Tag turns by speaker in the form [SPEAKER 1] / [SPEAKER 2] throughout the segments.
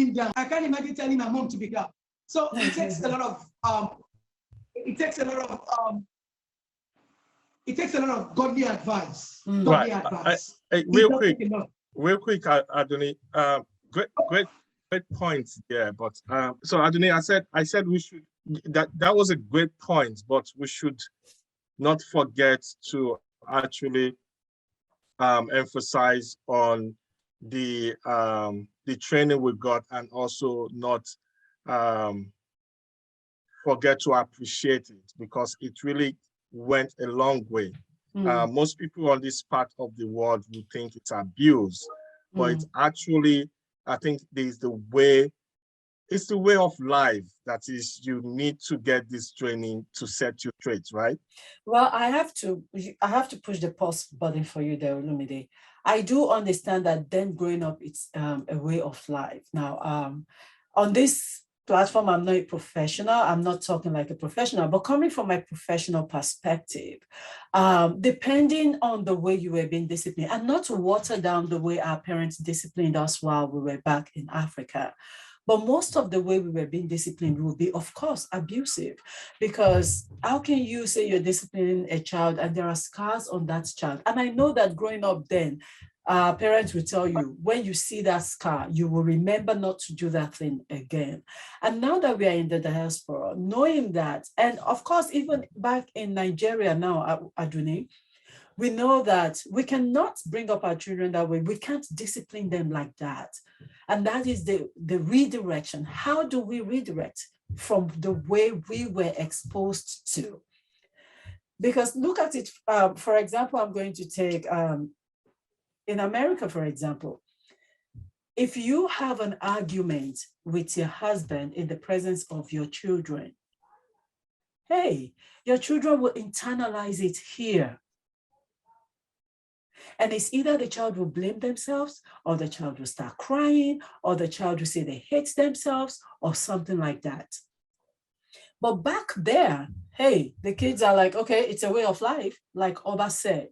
[SPEAKER 1] kneeling down. I can't imagine telling my mom to be calm. So it takes a lot of godly advice. Godly advice.
[SPEAKER 2] Real quick, Adoni. Great points there. But so Adoni, I said we should. That was a great point, but we should not forget to actually emphasize on the training we got, and also not forget to appreciate it, because it really went a long way. Most people on this part of the world would think it's abuse, but it's actually, I think it's the way of life. That is, you need to get this training to set you straight, right?
[SPEAKER 3] Well, I have to push the pause button for you there, Olumide. I do understand that then growing up, it's a way of life. Now, on this platform, I'm not a professional. I'm not talking like a professional, but coming from my professional perspective, depending on the way you were being disciplined, and not to water down the way our parents disciplined us while we were back in Africa, but most of the way we were being disciplined will be, of course, abusive. Because how can you say you're disciplining a child and there are scars on that child? And I know that growing up then, parents will tell you, when you see that scar, you will remember not to do that thing again. And now that we are in the diaspora, knowing that, and of course, even back in Nigeria now, Aduni, we know that we cannot bring up our children that way. We can't discipline them like that. And that is the redirection. How do we redirect from the way we were exposed to? Because look at it, for example, I'm going to take, in America, for example, if you have an argument with your husband in the presence of your children, hey, your children will internalize it here. And it's either the child will blame themselves, or the child will start crying, or the child will say they hate themselves, or something like that. But back there, hey, the kids are like, okay, it's a way of life, like Oba said,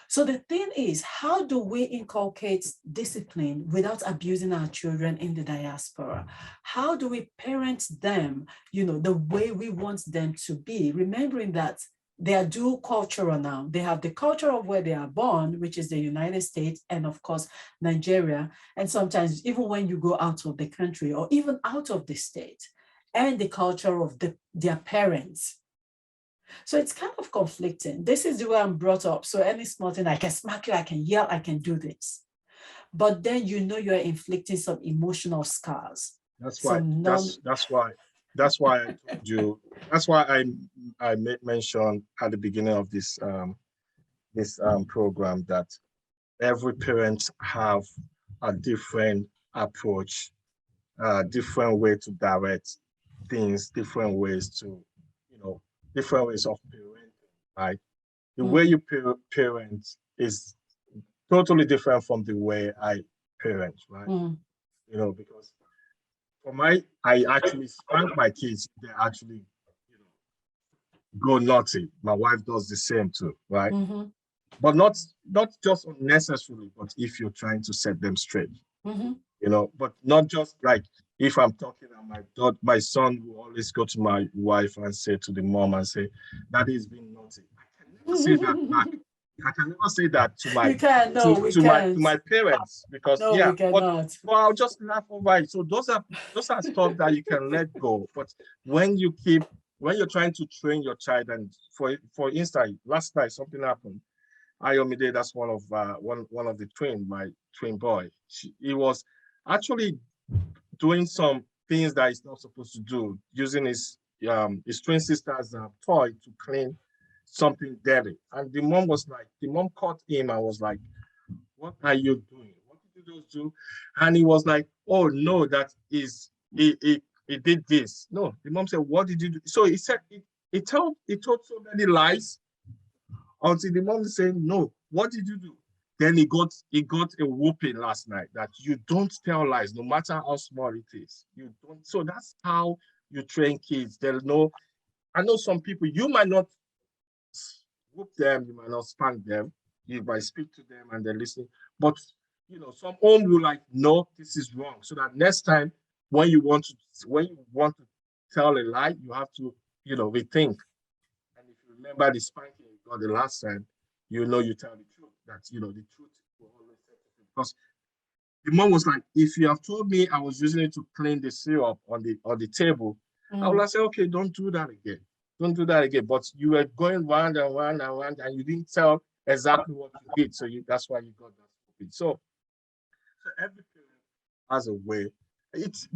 [SPEAKER 3] So the thing is, how do we inculcate discipline without abusing our children in the diaspora? How do we parent them, the way we want them to be, remembering that they are dual cultural now. They have the culture of where they are born, which is the United States, and of course, Nigeria. And sometimes even when you go out of the country or even out of the state, and the culture of their parents. So it's kind of conflicting. This is the way I'm brought up. So any small thing, I can smack you, I can yell, I can do this. But then you're inflicting some emotional scars.
[SPEAKER 2] That's why I told you. That's why I mentioned at the beginning of this program that every parent have a different approach, different way to direct things, different ways different ways of parenting. Right, the way you parent is totally different from the way I parent. Right, because. I actually spank my kids. They actually, go naughty. My wife does the same too, right? But not just unnecessarily, but if you're trying to set them straight, but not just like if I'm talking and my son will always go to my wife and say to the mom and say, "Daddy is being naughty." I can never say that back. I can never say that to my parents, because but I'll just laugh over it. So those are stuff that you can let go. But when you're trying to train your child, and for instance, last night something happened. Ayomide, that's one of my twin boy. He was actually doing some things that he's not supposed to do, using his twin sister's toy to clean something dirty. And the mom caught him and was like, "What are you doing? What did you just do?" And he was like, "Oh no, that is he did this." No, the mom said, "What did you do?" So he said he told so many lies until the mom said, "No, what did you do?" Then he got a whooping last night that you don't tell lies, no matter how small it is. You don't. So that's how you train kids. They'll know. I know some people, you might not whoop them, you might not spank them, you might speak to them and they're listening, but some home will like, no, this is wrong. So that next time when you want to tell a lie, you have to, rethink. And if you remember the spanking you got the last time, you tell the truth. That the truth will always set you free. Because the mom was like, if you have told me I was using it to clean the syrup on the table, I would have said, okay, don't do that again. Don't do that again. But you were going round and round and round, and you didn't tell exactly what you did. So that's why you got that stupid. So every parent has a way. It's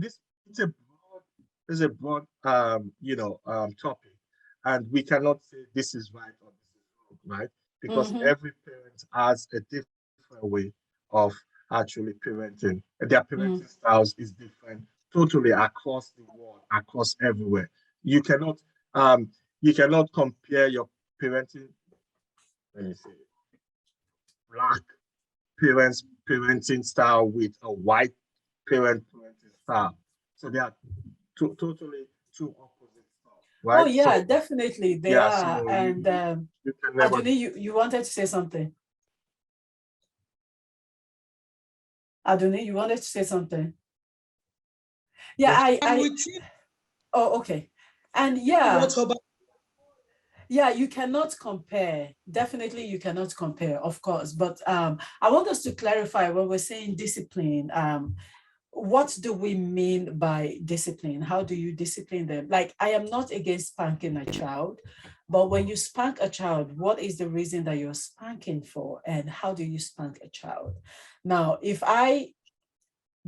[SPEAKER 2] a broad topic, and we cannot say this is right or this is wrong, right? Because every parent has a different way of actually parenting. Their parenting styles is different totally across the world, across everywhere. You cannot compare your parenting, let me say, black parents parenting style with a white parenting style. So they are totally two opposite styles, right?
[SPEAKER 3] Oh yeah, definitely they are.
[SPEAKER 2] So
[SPEAKER 3] and
[SPEAKER 2] you can never...
[SPEAKER 3] Aduni, you wanted to say something. Aduni, you wanted to say something. Yeah, oh, okay. And yeah, you cannot compare. Definitely, you cannot compare, of course. But I want us to clarify when we're saying discipline. What do we mean by discipline? How do you discipline them? Like, I am not against spanking a child, but when you spank a child, what is the reason that you're spanking for? And how do you spank a child? Now, if I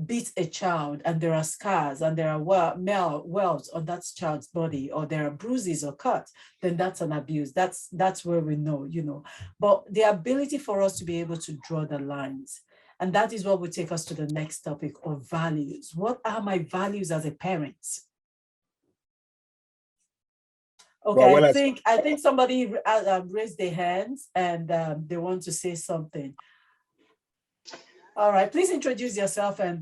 [SPEAKER 3] beat a child and there are scars and there are welts on that child's body, or there are bruises or cuts, then that's an abuse. That's where we know, But the ability for us to be able to draw the lines, and that is what will take us to the next topic of values. What are my values as a parent? Okay, well, I think somebody raised their hands and they want to say something. All right, please introduce yourself and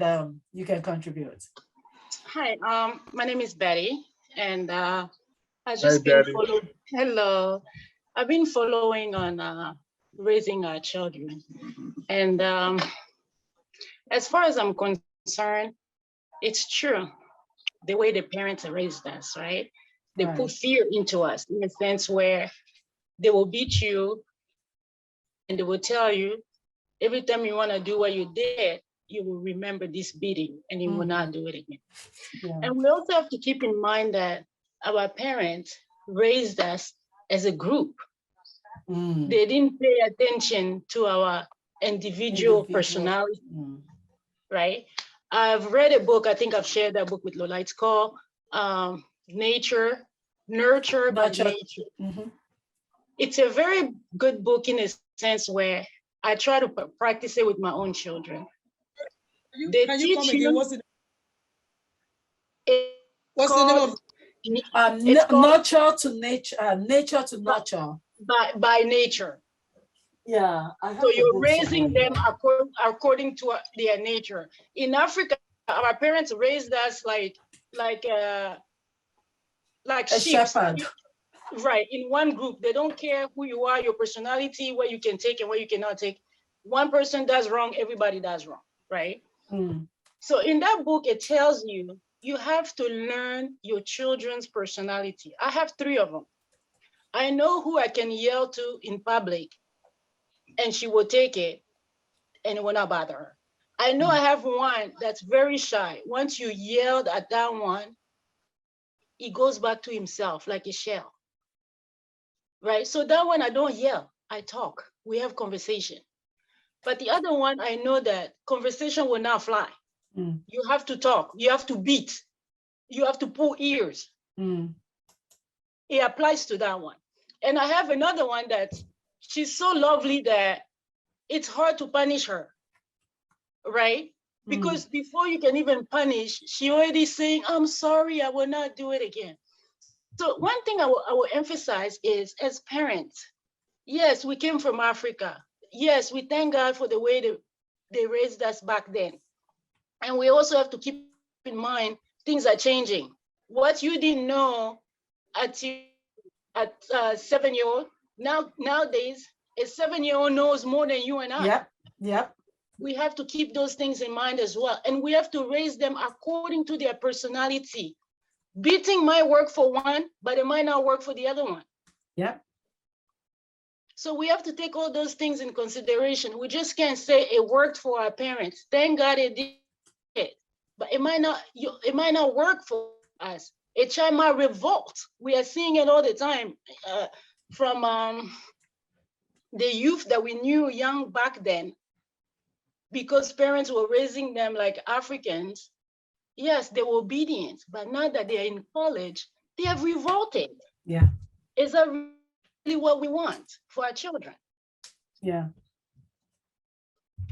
[SPEAKER 3] you can contribute.
[SPEAKER 4] Hi, my name is Betty, and I've just been following. Hello, I've been following on raising our children, and as far as I'm concerned, it's true the way the parents raised us, right? They put fear into us in a sense where they will beat you, and they will tell you, every time you want to do what you did, you will remember this beating and you will not do it again. Yeah. And we also have to keep in mind that our parents raised us as a group. They didn't pay attention to our individual personality, right? I've read a book, I think I've shared that book with Lola. It's called Nurture by Nature. It's a very good book in a sense where I try to practice it with my own children.
[SPEAKER 1] Can you come again? What's the name of
[SPEAKER 3] nurture to nature, nature to nurture.
[SPEAKER 4] By nature.
[SPEAKER 3] Yeah.
[SPEAKER 4] So you're raising them according to their nature. In Africa, our parents raised us like a
[SPEAKER 3] shepherd.
[SPEAKER 4] Right, in one group. They don't care who you are, your personality, what you can take and what you cannot take. One person does wrong, everybody does wrong, right? So in that book, it tells you, you have to learn your children's personality. I have 3 of them. I know who I can yell to in public and she will take it and it will not bother her. I know I have one that's very shy. Once you yelled at that one, he goes back to himself like a shell. Right? So that one, I don't yell, I talk. We have conversation. But the other one, I know that conversation will not fly. You have to talk, you have to beat, you have to pull ears. It applies to that one. And I have another one that she's so lovely that it's hard to punish her, right? Because before you can even punish, she already saying, I'm sorry, I will not do it again. So one thing I will emphasize is, as parents, yes, we came from Africa. Yes, we thank God for the way they raised us back then. And we also have to keep in mind, things are changing. What you didn't know at 7-year-old, nowadays, a 7-year-old knows more than you and I.
[SPEAKER 3] Yep.
[SPEAKER 4] we have to keep those things in mind as well. And we have to raise them according to their personality. Beating might work for one, but it might not work for the other one.
[SPEAKER 3] Yeah.
[SPEAKER 4] So we have to take all those things in consideration. We just can't say it worked for our parents. Thank God it did, but it might not work for us. A child might revolt. We are seeing it all the time from the youth that we knew young back then, because parents were raising them like Africans. Yes, they were obedient, but now that they're in college, they have revolted.
[SPEAKER 3] Yeah.
[SPEAKER 4] Is that really what we want for our children?
[SPEAKER 3] Yeah.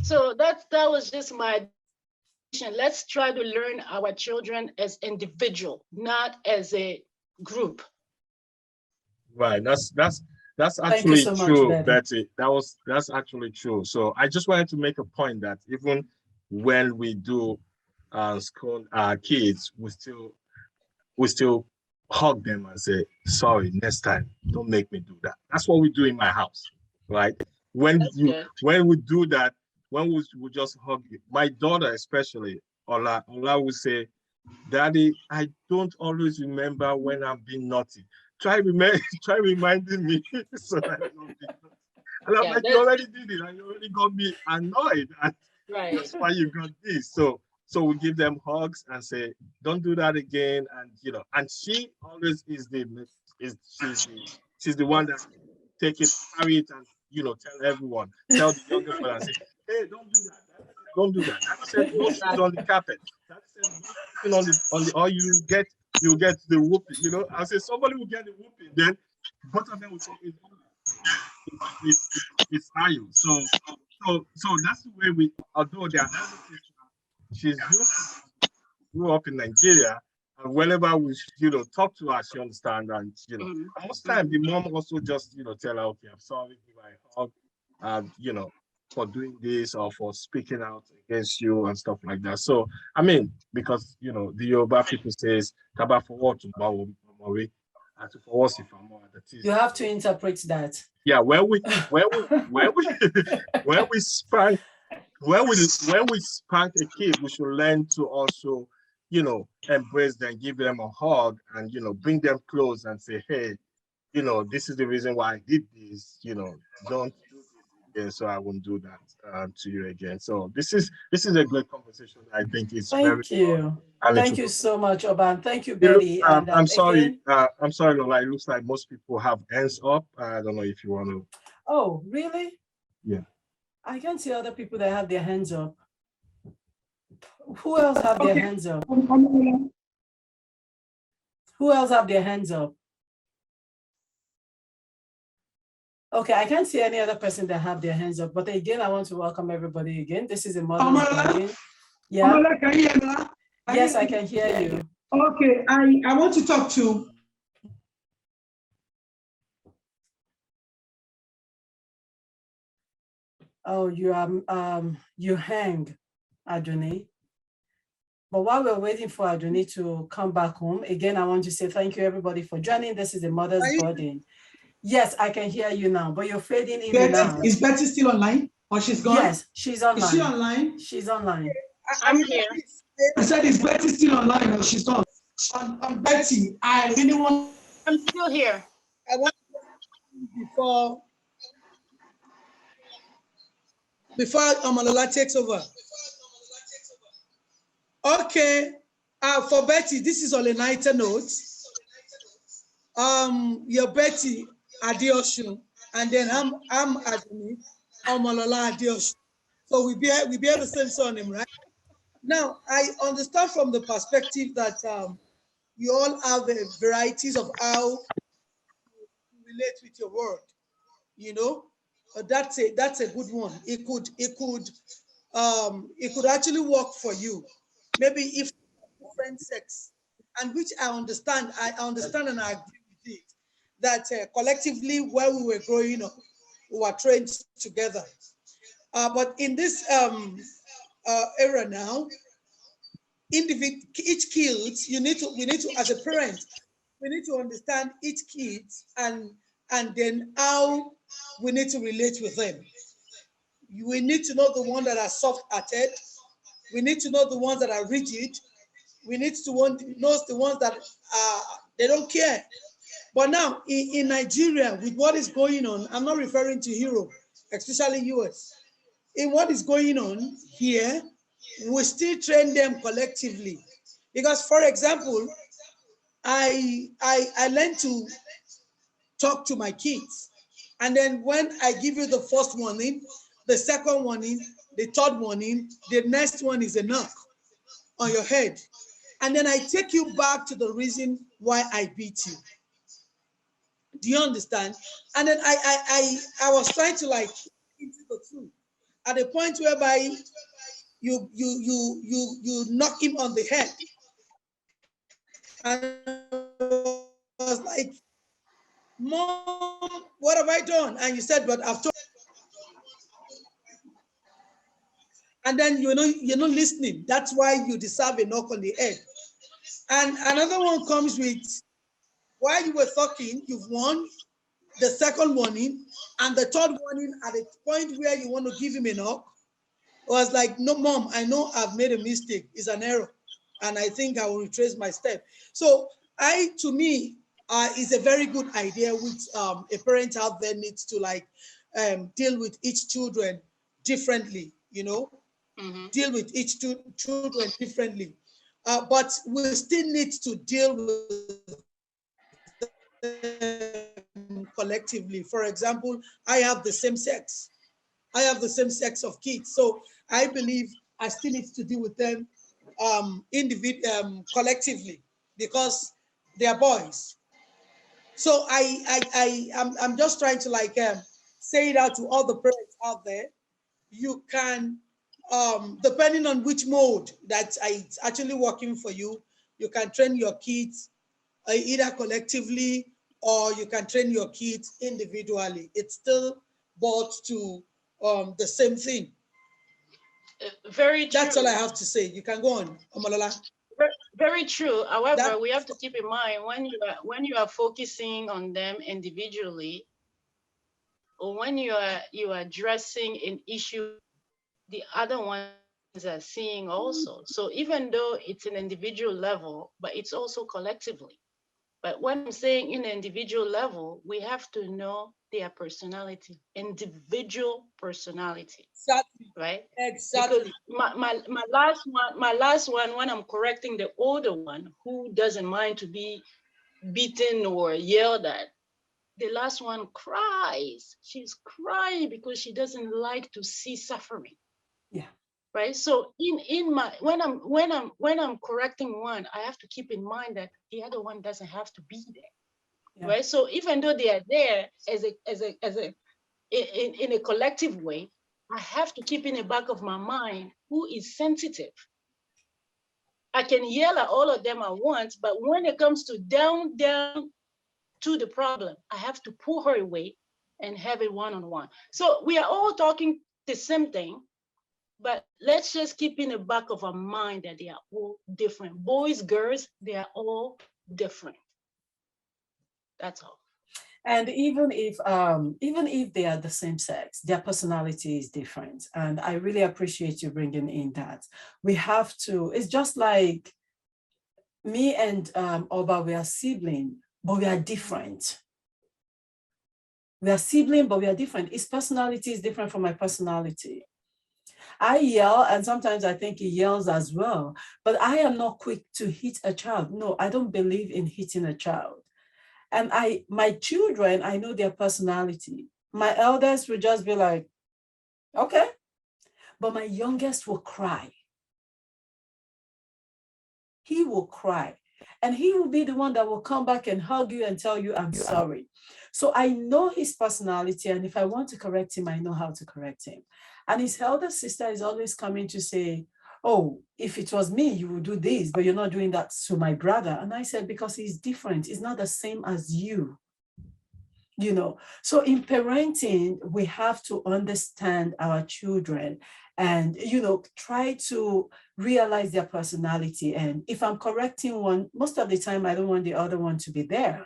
[SPEAKER 4] So that was just my addition. Let's try to learn our children as individual, not as a group.
[SPEAKER 2] Right. That's
[SPEAKER 3] Thank
[SPEAKER 2] actually
[SPEAKER 3] you so much,
[SPEAKER 2] true,
[SPEAKER 3] Betty.
[SPEAKER 2] Betty. That's actually true. So I just wanted to make a point that even when we do school our kids, we still hug them and say, sorry, next time, don't make me do that. That's what we do in my house, right? When we do that, when we just hug you, my daughter especially, Ola will say, Daddy, I don't always remember when I'm being naughty. Try reminding me so that I don't be naughty. And I'm like, you already did it, and you already got me annoyed. And
[SPEAKER 4] right.
[SPEAKER 2] That's why you got this. So we give them hugs and say, don't do that again. And and she always she's the one that take it, carry it, and tell everyone, tell the younger one and say, hey, don't do that. Don't do that. That said, don't sit on the carpet. That said, don't sit on the or you get the whooping. I say somebody will get the whooping, then both of them will say it's iron. So that's the way we, although they are she's grew up in Nigeria, and whenever we talk to her, she understands, and most time the mom also just tell her, okay, I'm sorry, give her a hug, for doing this or for speaking out against you and stuff like that. So I mean, because the Yoruba people says "Taba for what and for us if I'm more."
[SPEAKER 3] You have to interpret that.
[SPEAKER 2] Yeah, when we spank a kid, we should learn to also, embrace them, give them a hug, and bring them close and say, hey, this is the reason why I did this. Don't do this again, so I won't do that to you again. So this is a great conversation. I think it's
[SPEAKER 3] Thank you. Thank you so much, Oban. Thank you, Betty.
[SPEAKER 2] I'm sorry. I'm sorry, Lola. It looks like most people have hands up. I don't know if you want to.
[SPEAKER 3] Oh, really?
[SPEAKER 2] Yeah.
[SPEAKER 3] I can see other people that have their hands up. Who else have their hands up? Who else have their hands up? Okay, I can't see any other person that have their hands up. But again, I want to welcome everybody again. This is a Mother's Garden. Yeah.
[SPEAKER 1] Can you hear me?
[SPEAKER 3] Yes, I can hear you.
[SPEAKER 1] Okay, I want to talk to.
[SPEAKER 3] Oh, you hang, Adoni. But while we're waiting for Adoni to come back home, again, I want to say thank you everybody for joining. This is a Mother's Garden. Yes, I can hear you now, but you're fading in and out.
[SPEAKER 1] Is Betty still online or she's gone?
[SPEAKER 3] Yes, she's online.
[SPEAKER 1] Is she online?
[SPEAKER 3] She's online.
[SPEAKER 4] I'm here.
[SPEAKER 1] I said, is Betty still online or she's gone? Betty, I really want.
[SPEAKER 4] I'm still here.
[SPEAKER 1] I want before Omolola takes over. Okay, for Betty, this is on a lighter note. You're Betty Adeosun, and then I'm Adoni Omolola Adeosun. So we bear the same surname, right? Now, I understand from the perspective that you all have varieties of how you relate with your word. That's a good one. It could actually work for you. Maybe if different sex, and which I understand and I agree with it, that collectively while we were growing up, we were trained together. But in this era now, each kid, we need to, as a parent, we need to understand each kid and then how we need to relate with them. We need to know the ones that are soft-hearted. We need to know the ones that are rigid. We need to know the ones that they don't care. But now in Nigeria, with what is going on, I'm not referring to Europe, especially US. In what is going on here, we still train them collectively. Because, for example, I learned to talk to my kids. And then when I give you the first warning, the second warning, the third warning, the next one is a knock on your head. And then I take you back to the reason why I beat you. Do you understand? And then I was trying to like into the truth at a point whereby you knock him on the head. And I was like, Mom, what have I done? And you said, but I've told. And then you're not listening. That's why you deserve a knock on the head. And another one comes with, while you were talking, you've won the second warning, and the third warning at a point where you want to give him a knock, was like, no, Mom, I know I've made a mistake. It's an error. And I think I will retrace my step. So to me, is a very good idea, which a parent out there needs to like deal with each children differently, deal with each children differently. But we still need to deal with them collectively. For example, I have the same sex. I have the same sex of kids. So I believe I still need to deal with them collectively because they are boys. So I'm just trying to like say it out to all the parents out there. You can, depending on which mode that it's actually working for you, you can train your kids either collectively or you can train your kids individually. It's still brought to the same thing.
[SPEAKER 4] Very true.
[SPEAKER 1] That's all I have to say. You can go on, Omolola.
[SPEAKER 4] Very true. However, we have to keep in mind when you are focusing on them individually, or when you are addressing an issue, the other ones are seeing also. So even though it's an individual level, but it's also collectively. But when I'm saying in an individual level, we have to know their personality, individual personality.
[SPEAKER 1] Exactly.
[SPEAKER 4] Right?
[SPEAKER 1] Exactly.
[SPEAKER 4] Because my last one, when I'm correcting the older one who doesn't mind to be beaten or yelled at, the last one cries. She's crying because she doesn't like to see suffering.
[SPEAKER 3] Yeah.
[SPEAKER 4] Right. So when I'm correcting one, I have to keep in mind that the other one doesn't have to be there. Yeah. Right. So even though they are there in a collective way, I have to keep in the back of my mind who is sensitive. I can yell at all of them at once, but when it comes to down to the problem, I have to pull her away and have it one-on-one. So we are all talking the same thing, but let's just keep in the back of our mind that they are all different. Boys, girls, they are all different. That's all.
[SPEAKER 3] And even if they are the same sex, their personality is different. And I really appreciate you bringing in that. We have to, it's just like me and Oba, we are siblings, but we are different. We are siblings, but we are different. His personality is different from my personality. I yell, and sometimes I think he yells as well, but I am not quick to hit a child. No, I don't believe in hitting a child. And my children, I know their personality. My eldest will just be like, okay. But my youngest will cry. He will cry. And he will be the one that will come back and hug you and tell you, I'm sorry. So I know his personality. And if I want to correct him, I know how to correct him. And his elder sister is always coming to say, oh, if it was me, you would do this, but you're not doing that to my brother. And I said, because he's different. He's not the same as you. So in parenting, we have to understand our children and, try to realize their personality. And if I'm correcting one, most of the time, I don't want the other one to be there.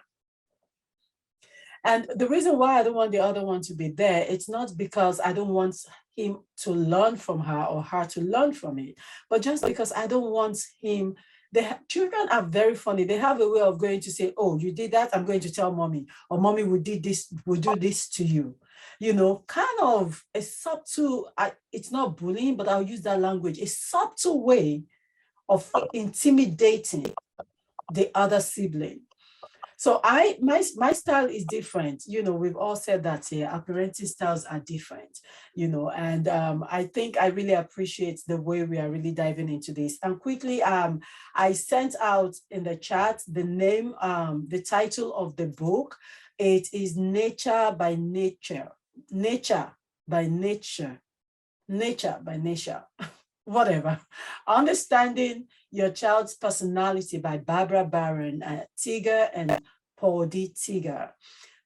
[SPEAKER 3] And the reason why I don't want the other one to be there, it's not because I don't want him to learn from her or her to learn from it, but just because I don't want him. Children are very funny. They have a way of going to say, oh, you did that, I'm going to tell mommy, or mommy will do this to you. You know, kind of a subtle, it's not bullying, but I'll use that language, a subtle way of intimidating the other sibling. So my style is different. You know, we've all said that here, our parenting styles are different, you know, and I think I really appreciate the way we are really diving into this. And quickly, I sent out in the chat the name, the title of the book. It is Nature by Nature, Nature by Nature, Nature by Nature. Whatever. Understanding Your Child's Personality by Barbara Barron, Tiger and Paul D. Tiger.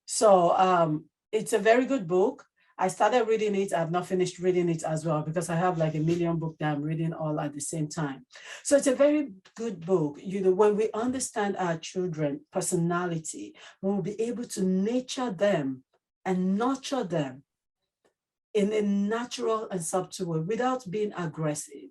[SPEAKER 3] So it's a very good book. I started reading it. I've not finished reading it as well because I have like a million books that I'm reading all at the same time. So it's a very good book. You know, when we understand our children's personality, we'll be able to nurture them and nurture them in a natural and subtle way without being aggressive,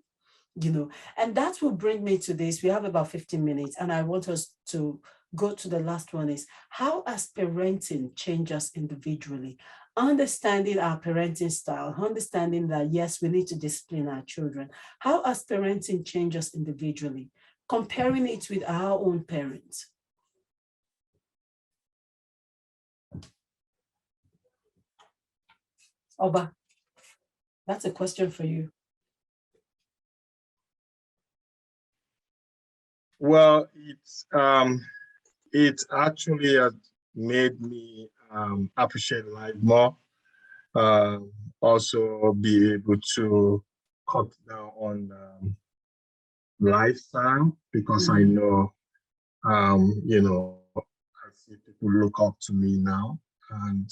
[SPEAKER 3] you know. And that will bring me to this. We have about 15 minutes and I want us to go to the last one, is how has parenting changed us individually? Understanding our parenting style, understanding that yes, we need to discipline our children. How has parenting changed us individually? Comparing it with our own parents. Oba, that's a question for you.
[SPEAKER 2] Well, it actually has made me appreciate life more. Also be able to cut down on lifestyle because I know, you know, I see people look up to me now, and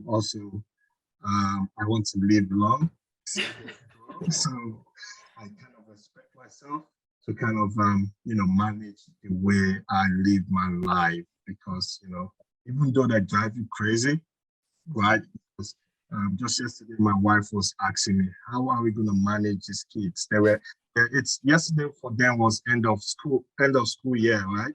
[SPEAKER 2] also I want to live long, so I kind of respect myself to kind of you know, manage the way I live my life, because you know, even though they drive you crazy, right? Because, just yesterday, my wife was asking me, "How are we going to manage these kids?" It's yesterday for them was end of school year, right?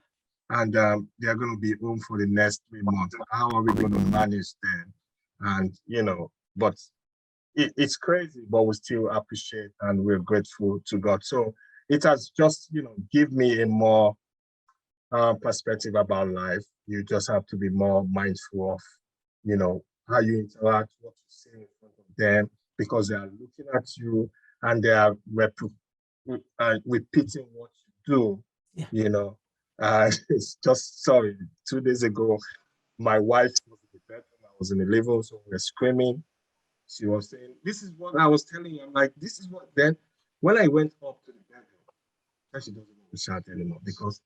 [SPEAKER 2] And they are going to be home for the next 3 months. How are we going to manage them? And you know, but it's crazy, but we still appreciate and we're grateful to God. So it has just, you know, give me a more perspective about life. You just have to be more mindful of, you know, how you interact, what you say in front of them, because they are looking at you and they are repeating what you do, you know. It's just, sorry, 2 days ago, my wife was in the bedroom, I was in the living room, so we were screaming. She was saying, this is what I was telling you. I'm like, this is what, then when I went up to the bedroom, she doesn't want to shout anymore because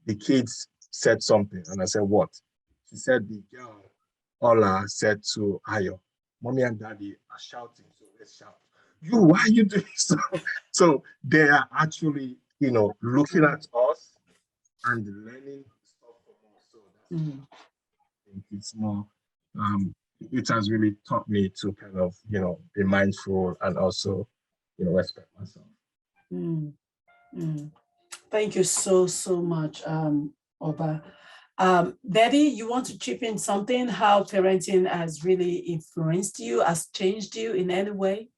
[SPEAKER 2] the kids said something. And I said, what? She said, the girl, Ola, said to Ayo, mommy and daddy are shouting, so let's shout. You, why are you doing so? So they are actually, you know, looking at us and learning stuff from us. So that's I think it's more, it has really taught me to kind of, you know, be mindful and also, you know, respect myself.
[SPEAKER 3] Thank you so much, Oba. Betty, you want to chip in something? How parenting has really influenced you, has changed you in any way?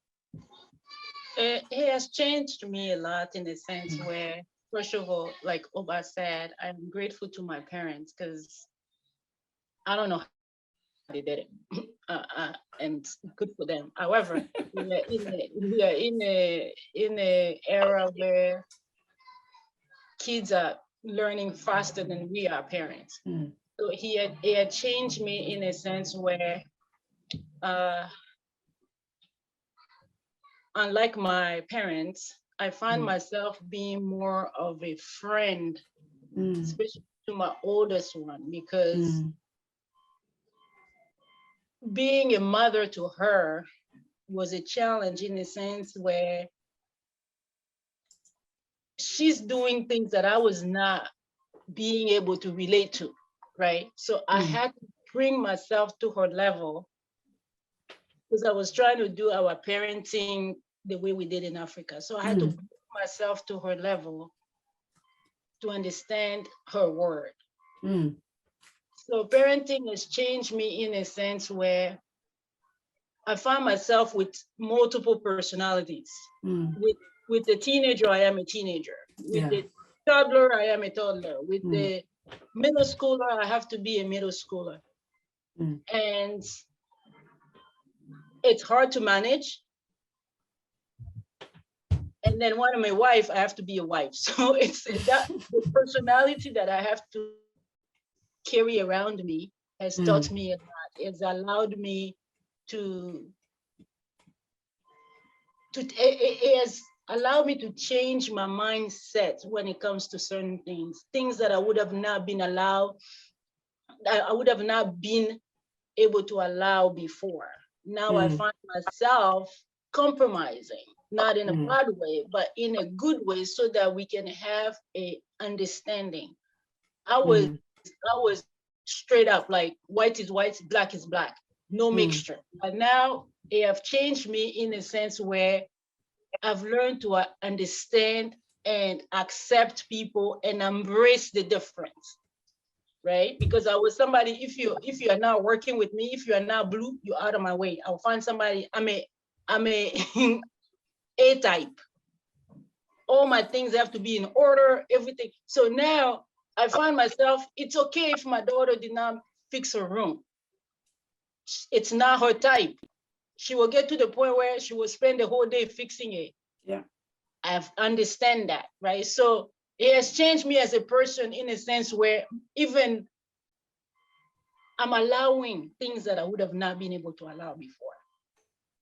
[SPEAKER 4] It has changed me a lot in the sense where, first of all, like Oba said, I'm grateful to my parents because I don't know how they did it, and good for them. However, we are in a era where kids are learning faster than we are parents. So he had changed me in a sense where, unlike my parents, I find myself being more of a friend, especially to my oldest one, because being a mother to her was a challenge in a sense where she's doing things that I was not being able to relate to, right? So I had to bring myself to her level because I was trying to do our parenting the way we did in Africa. So I had to bring myself to her level to understand her word. So parenting has changed me in a sense where I find myself with multiple personalities. With the teenager, I am a teenager. With the toddler, I am a toddler. With the middle schooler, I have to be a middle schooler. And it's hard to manage. And then when I'm a wife, I have to be a wife. So it's that the personality that I have to carry around me has taught me a lot. It's allowed me it has allowed me to change my mindset when it comes to certain things that I would have not been allowed, that I would have not been able to allow before. Now I find myself compromising, not in a bad way, but in a good way, so that we can have a understanding. I was straight up like white is white, black is black, no mixture. But now it have changed me in a sense where I've learned to understand and accept people and embrace the difference, right? Because I was somebody, if you are not working with me, if you are not blue, you're out of my way. I'll find somebody. I'm a A type. All my things have to be in order, everything. So now I find myself, it's okay if my daughter did not fix her room. It's not her type. She will get to the point where she will spend the whole day fixing it.
[SPEAKER 3] Yeah.
[SPEAKER 4] I understand that, right? So it has changed me as a person in a sense where even I'm allowing things that I would have not been able to allow before.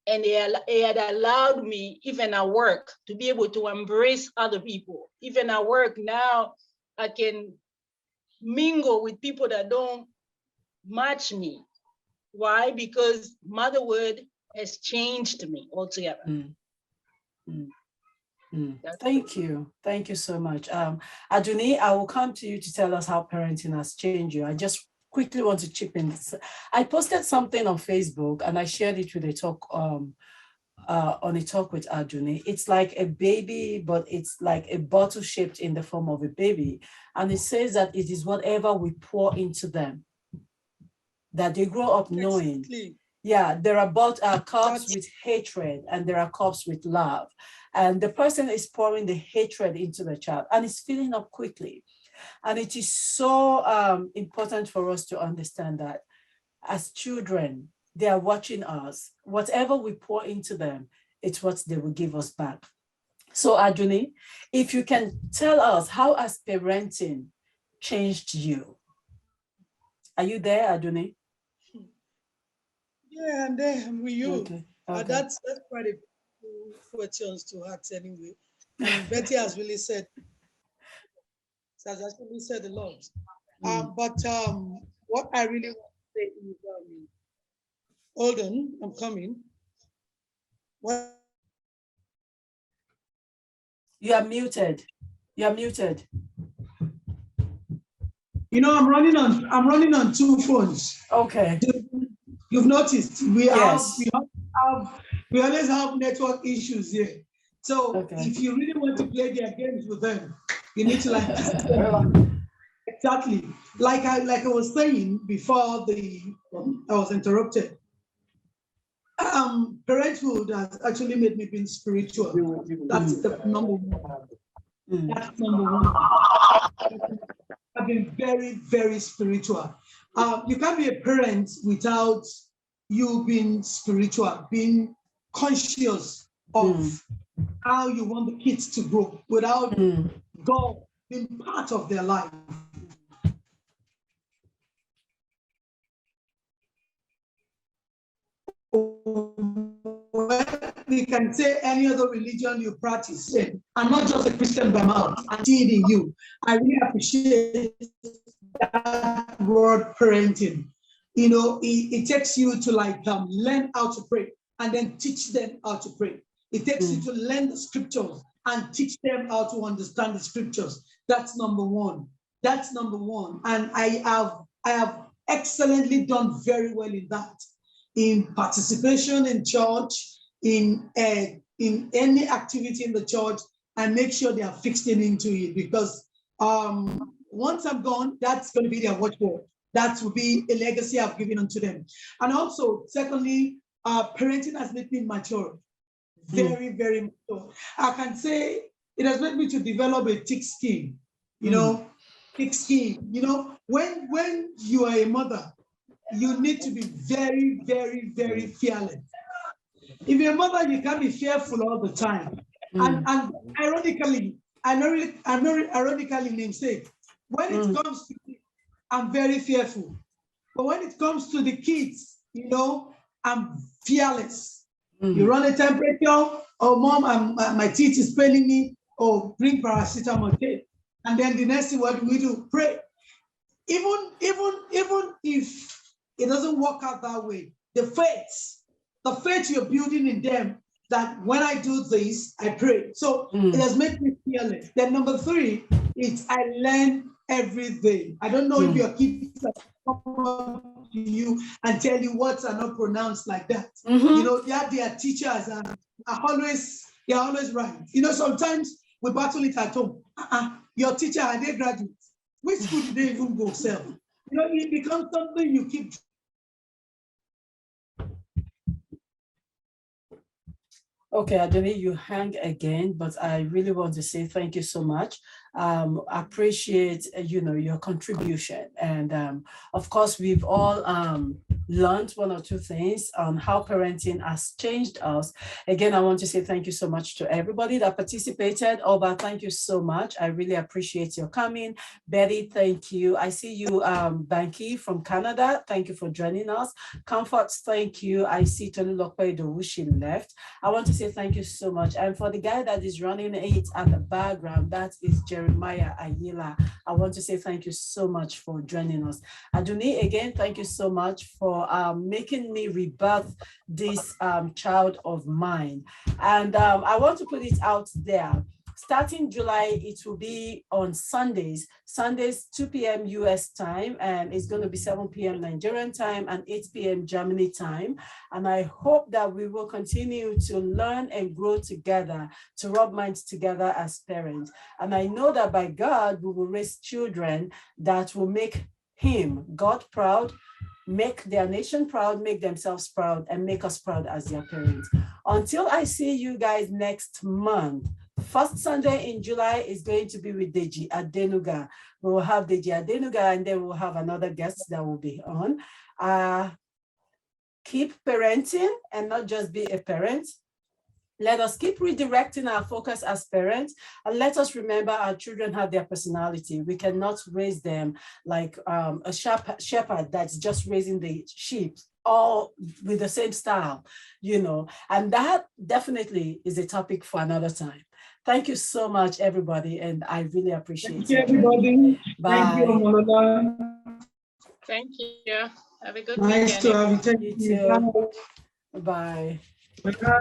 [SPEAKER 4] And it had allowed me, even at work, to be able to embrace other people. Even at work now, I can mingle with people that don't match me. Why? Because motherhood has changed me altogether.
[SPEAKER 3] Thank you. Thank you so much. Aduni, I will come to you to tell us how parenting has changed you. I just quickly want to chip in. I posted something on Facebook and I shared it with a talk on a talk with Aduni. It's like a baby, but it's like a bottle shaped in the form of a baby. And it says that it is whatever we pour into them, that they grow up knowing.
[SPEAKER 1] Exactly.
[SPEAKER 3] Yeah, there are cups with hatred and there are cups with love. And the person is pouring the hatred into the child and it's filling up quickly. And it is so important for us to understand that as children, they are watching us. Whatever we pour into them, it's what they will give us back. So Aduni, if you can tell us, how has parenting changed you? Are you there, Aduni?
[SPEAKER 1] Yeah, and then with you.
[SPEAKER 3] Okay.
[SPEAKER 1] That's quite a few questions to ask anyway. And Betty has really said, has actually said a lot. But what I really want to say is, hold on, I'm coming. What?
[SPEAKER 3] You are muted. You are muted.
[SPEAKER 1] You know, I'm running on two phones.
[SPEAKER 3] Okay.
[SPEAKER 1] You've noticed we
[SPEAKER 3] Yes.
[SPEAKER 1] we always have network issues here. So if you really want to play their games with them, you need to like exactly like I was saying before I was interrupted. Parenthood has actually made me being spiritual. That's the number one. That's number one. I've been very, very spiritual. You can't be a parent without you being spiritual, being conscious of how you want the kids to grow, without God being part of their life. We can say any other religion you practice, and not just a Christian by mouth, I see it in you. I really appreciate that word parenting. You know, it takes you to like learn how to pray and then teach them how to pray. It takes you to learn the scriptures and teach them how to understand the scriptures. That's number one. That's number one. And I have I have excellently done very well in that, in participation in church, in any activity in the church. I make sure they are fixed into it, because once I'm gone, that's going to be their watchword. That will be a legacy I've given unto them. And also, secondly, parenting has made me mature, very, very mature. I can say it has made me to develop a thick skin, you know, thick skin. You know, when you are a mother, you need to be very, very, very fearless. If you're a mother, you can't be fearful all the time. And ironically, namesake, when it comes to me, I'm very fearful. But when it comes to the kids, you know, I'm fearless. You run a temperature, oh mom, my teeth is paining me, oh bring paracetamol, okay? And then the next thing, what do we do? Pray. Even if it doesn't work out that way, the faith you're building in them, that when I do this, I pray. So it has made me fearless. Then number 3 is I learn every day. I don't know if your kids come up to you and tell you words are not pronounced like that. You know, their teachers are always right. You know, sometimes we battle it at home. Your teacher, are they graduates? Which school did they even go sell? You know, it becomes something you keep.
[SPEAKER 3] Okay, Adoni, you hang again, but I really want to say thank you so much. Appreciate, you know, your contribution. And of course, we've all learned 1 or 2 things on how parenting has changed us. Again, I want to say thank you so much to everybody that participated. Oba, thank you so much. I really appreciate your coming. Betty, thank you. I see you, Banky from Canada. Thank you for joining us. Comforts, thank you. I see Tolu Lokwe Dowushi left. I want to say thank you so much. And for the guy that is running it at the background, that is Jeremiah Ayila. I want to say thank you so much for joining us. Adoni, again, thank you so much for making me rebirth this child of mine. And I want to put it out there. Starting July, it will be on Sundays, 2 p.m. US time, and it's going to be 7 p.m. Nigerian time and 8 p.m. Germany time. And I hope that we will continue to learn and grow together, to rub minds together as parents. And I know that by God, we will raise children that will make Him, God, proud, make their nation proud, make themselves proud, and make us proud as their parents. Until I see you guys next month, first Sunday in July is going to be with Deji Adenuga. We will have Deji Adenuga, and then we'll have another guest that will be on. Keep parenting and not just be a parent. Let us keep redirecting our focus as parents, and let us remember our children have their personality. We cannot raise them like a shepherd that's just raising the sheep, all with the same style, you know, and that definitely is a topic for another time. Thank you so much, everybody, and I really appreciate it.
[SPEAKER 1] Thank you, everybody.
[SPEAKER 3] Bye.
[SPEAKER 1] Thank you, Omolola.
[SPEAKER 4] Thank you. Have a good
[SPEAKER 1] Nice
[SPEAKER 4] weekend.
[SPEAKER 1] to have you. Thank you.
[SPEAKER 3] Bye.
[SPEAKER 1] Bye.